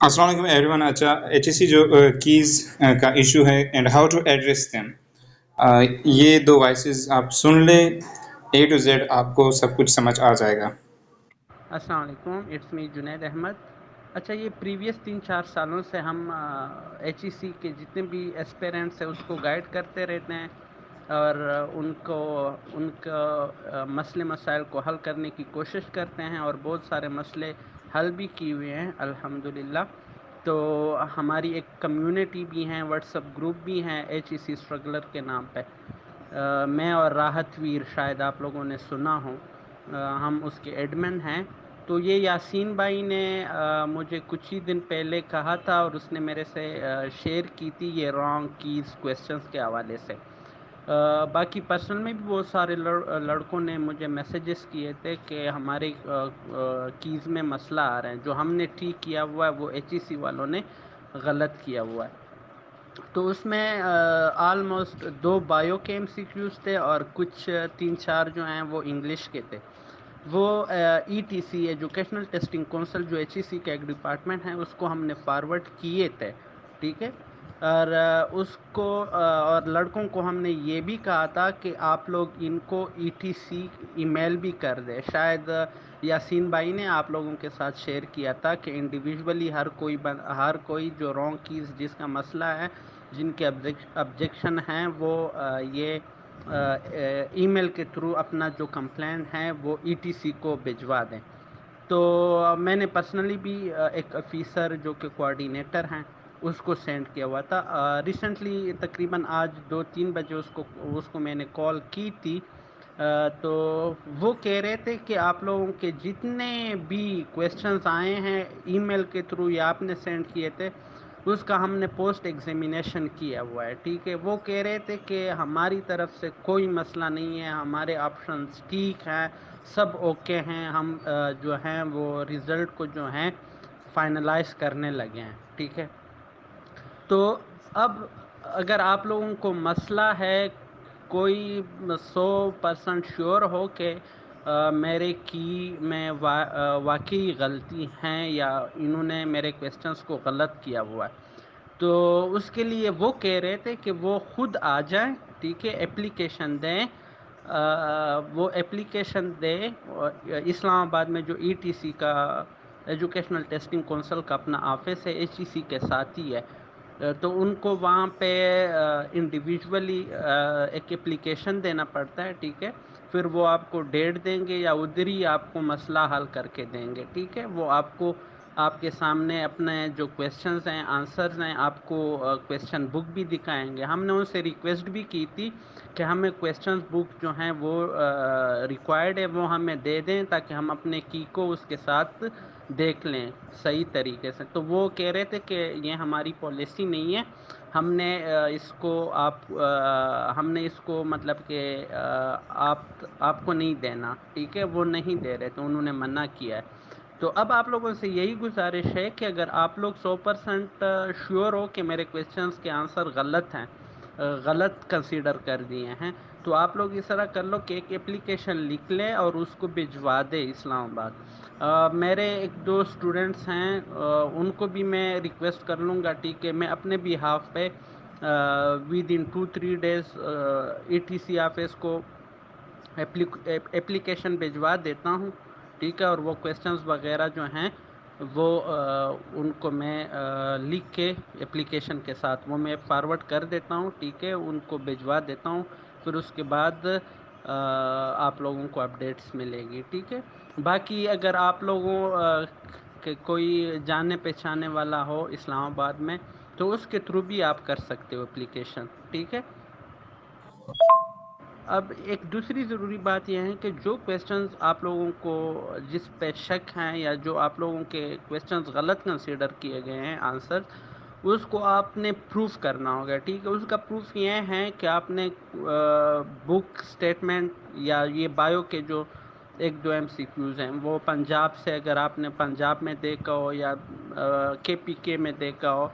अस्सलाम वालेकुम एवरीवन। अच्छा, HEC जो कीज़ का इशू है and how to address them, ये दो वॉइसेस आप सुन लें, A to Z आपको सब कुछ समझ आ जाएगा। अस्सलाम वालेकुम, इट्स मी जुनैद अहमद। अच्छा, ये प्रीवियस 3-4 सालों से हम HEC के जितने भी एस्पिरेंट्स हैं उसको गाइड करते रहते हैं और उनका मसले मसाइल को हल करने की कोशिश करते हैं और बहुत सारे मसले हल भी किए हुए हैं अल्हम्दुलिल्लाह। तो हमारी एक कम्युनिटी भी है, व्हाट्सएप ग्रुप भी हैं HEC स्ट्रगलर के नाम पे। मैं और राहत वीर, शायद आप लोगों ने सुना हो, हम उसके एडमिन हैं। तो ये यासीन भाई ने मुझे कुछ ही दिन पहले कहा था और उसने मेरे से शेयर की थी ये रॉन्ग कीज़ क्वेश्चंस के हवाले से। बाकी पर्सनल में भी बहुत सारे लड़कों ने मुझे मैसेजेस किए थे कि हमारे कीज़ में मसला आ रहे हैं, जो हमने ठीक किया हुआ है वो HEC वालों ने गलत किया हुआ है। तो उसमें ऑलमोस्ट 2 बायो के MCQs थे और कुछ 3-4 जो हैं वो इंग्लिश के थे। वो ETC एजुकेशनल टेस्टिंग काउंसिल जो HEC का एक डिपार्टमेंट है उसको हमने फॉरवर्ड किए थे, ठीक है। और और लड़कों को हमने ये भी कहा था कि आप लोग इनको ETC ईमेल भी कर दें। शायद यासीन भाई ने आप लोगों के साथ शेयर किया था कि इंडिविजुअली हर कोई जो रॉन्ग कीज़ जिसका मसला है, जिनके ऑब्जेक्शन हैं, वो ये ईमेल के थ्रू अपना जो कंप्लेंट है वो ETC को भिजवा दें। तो मैंने पर्सनली भी एक ऑफिसर जो कि कोऑर्डिनेटर हैं उसको सेंड किया हुआ था। रिसेंटली तकरीबन आज 2-3 बजे उसको मैंने कॉल की थी। तो वो कह रहे थे कि आप लोगों के जितने भी क्वेश्चंस आए हैं ईमेल के थ्रू या आपने सेंड किए थे उसका हमने पोस्ट एग्जामिनेशन किया हुआ है, ठीक है। वो कह रहे थे कि हमारी तरफ से कोई मसला नहीं है, हमारे ऑप्शंस ठीक हैं, सब ओके हैं, हम जो हैं वो रिज़ल्ट को जो हैं फाइनलाइज करने लगे हैं, ठीक है। तो अब अगर आप लोगों को मसला है, कोई 100% श्योर हो कि मेरे की में वाकई गलती हैं या इन्होंने मेरे क्वेश्चंस को गलत किया हुआ है, तो उसके लिए वो कह रहे थे कि वो खुद आ जाएं, ठीक है, एप्लीकेशन दें। वो एप्लीकेशन दें इस्लामाबाद में जो ETC का एजुकेशनल टेस्टिंग काउंसिल का अपना ऑफिस है, HEC के साथ ही है। तो उनको वहाँ पे इंडिविजुअली एक एप्लीकेशन देना पड़ता है, ठीक है। फिर वो आपको डेट देंगे या उधर ही आपको मसला हल करके देंगे, ठीक है। वो आपको आपके सामने अपने जो क्वेश्चंस हैं, आंसर्स हैं, आपको क्वेश्चन बुक भी दिखाएंगे। हमने उनसे रिक्वेस्ट भी की थी कि हमें क्वेश्चंस बुक जो हैं वो रिक्वायर्ड है वो हमें दे दें ताकि हम अपने की को उसके साथ देख लें सही तरीके से। तो वो कह रहे थे कि ये हमारी पॉलिसी नहीं है, हमने इसको मतलब कि आपको नहीं देना, ठीक है। वो नहीं दे रहे, तो उन्होंने मना किया है। तो अब आप लोगों से यही गुजारिश है कि अगर आप लोग 100% श्योर हो कि मेरे क्वेश्चंस के आंसर गलत हैं, गलत कंसीडर कर दिए हैं, तो आप लोग इस तरह कर लो कि एक एप्लीकेशन लिख लें और उसको भिजवा दें इस्लामाबाद। मेरे 1-2 स्टूडेंट्स हैं, उनको भी मैं रिक्वेस्ट कर लूँगा, ठीक है। मैं अपने बिहाफ पे with in 2-3 days ETC office को एप्लीकेशन भिजवा देता हूँ, ठीक है। और वो क्वेश्चंस वगैरह जो हैं वो उनको मैं लिख के एप्लीकेशन के साथ वो मैं फॉरवर्ड कर देता हूँ, ठीक है, उनको भिजवा देता हूँ। फिर उसके बाद आप लोगों को अपडेट्स मिलेगी, ठीक है। बाकी अगर आप लोगों के कोई जाने पहचाने वाला हो इस्लामाबाद में, तो उसके थ्रू भी आप कर सकते हो एप्लीकेशन, ठीक है। अब एक दूसरी ज़रूरी बात यह है कि जो क्वेश्चंस आप लोगों को जिस पे शक हैं या जो आप लोगों के क्वेश्चंस गलत कंसीडर किए गए हैं आंसर, उसको आपने प्रूफ करना होगा, ठीक है। उसका प्रूफ ये है कि आपने बुक स्टेटमेंट या ये बायो के जो 1-2 MCQs हैं वो पंजाब से, अगर आपने पंजाब में देखा हो या KPK में देखा हो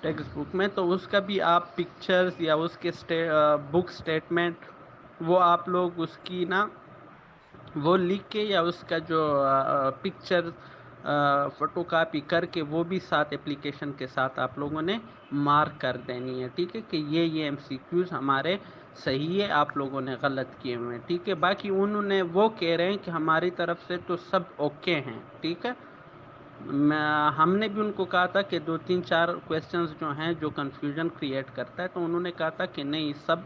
टेक्स्ट बुक में, तो उसका भी आप पिक्चर्स या उसके बुक स्टेटमेंट वो आप लोग उसकी ना वो लिख के या उसका जो पिक्चर फ़ोटो कापी करके वो भी साथ एप्लीकेशन के साथ आप लोगों ने मार्क कर देनी है, ठीक है, कि ये MCQs हमारे सही है, आप लोगों ने गलत किए हुए हैं, ठीक है। बाकी उन्होंने वो कह रहे हैं कि हमारी तरफ से तो सब ओके हैं, ठीक है। हमने भी उनको कहा था कि 2-3-4 क्वेश्चंस जो हैं जो कन्फ्यूजन क्रिएट करता है, तो उन्होंने कहा था कि नहीं सब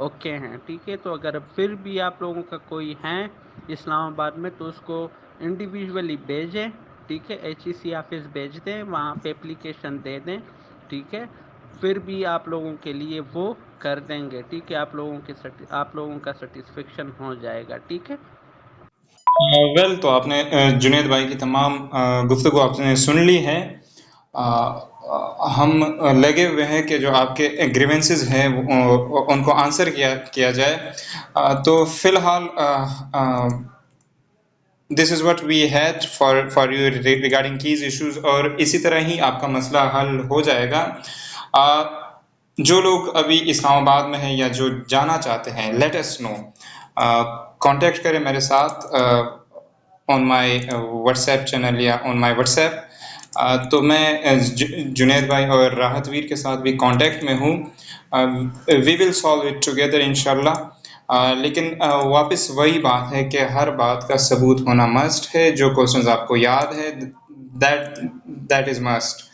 ओके हैं, ठीक है। तो अगर फिर भी आप लोगों का कोई है इस्लामाबाद में तो उसको इंडिविजुअली भेजें, ठीक है, HEC ऑफिस भेज दें, वहाँ पे एप्लीकेशन दे दें, ठीक है। फिर भी आप लोगों के लिए वो कर देंगे, ठीक है, आप लोगों का सेटिस्फेक्शन हो जाएगा, ठीक है। वेल तो आपने जुनेद भाई की तमाम गुफ्तगू आपने सुन ली है। हम लगे हुए हैं कि जो आपके ग्रीवेंसेस हैं उनको आंसर किया जाए। तो फिलहाल this is what we had for you regarding keys issues, और इसी तरह ही आपका मसला हल हो जाएगा। जो लोग अभी इस्लामाबाद में हैं या जो जाना चाहते हैं, लेट अस नो, कांटेक्ट करें मेरे साथ ऑन माय व्हाट्सएप चैनल या ऑन माय व्हाट्सएप। तो मैं जुनेद भाई और राहतवीर के साथ भी कांटेक्ट में हूँ। We will solve it together इंशाल्लाह। लेकिन वापस वही बात है कि हर बात का सबूत होना मस्ट है। जो क्वेश्चंस आपको याद है, that is must.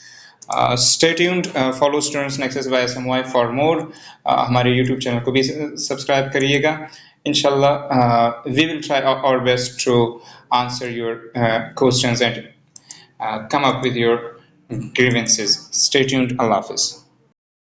Stay tuned, follow students nexus by SMY for more. हमारे यूट्यूब चैनल को भी सब्सक्राइब करिएगा इंशाल्लाह। We will try our best to answer your questions and come up with your grievances. Stay tuned. Allah Hafiz.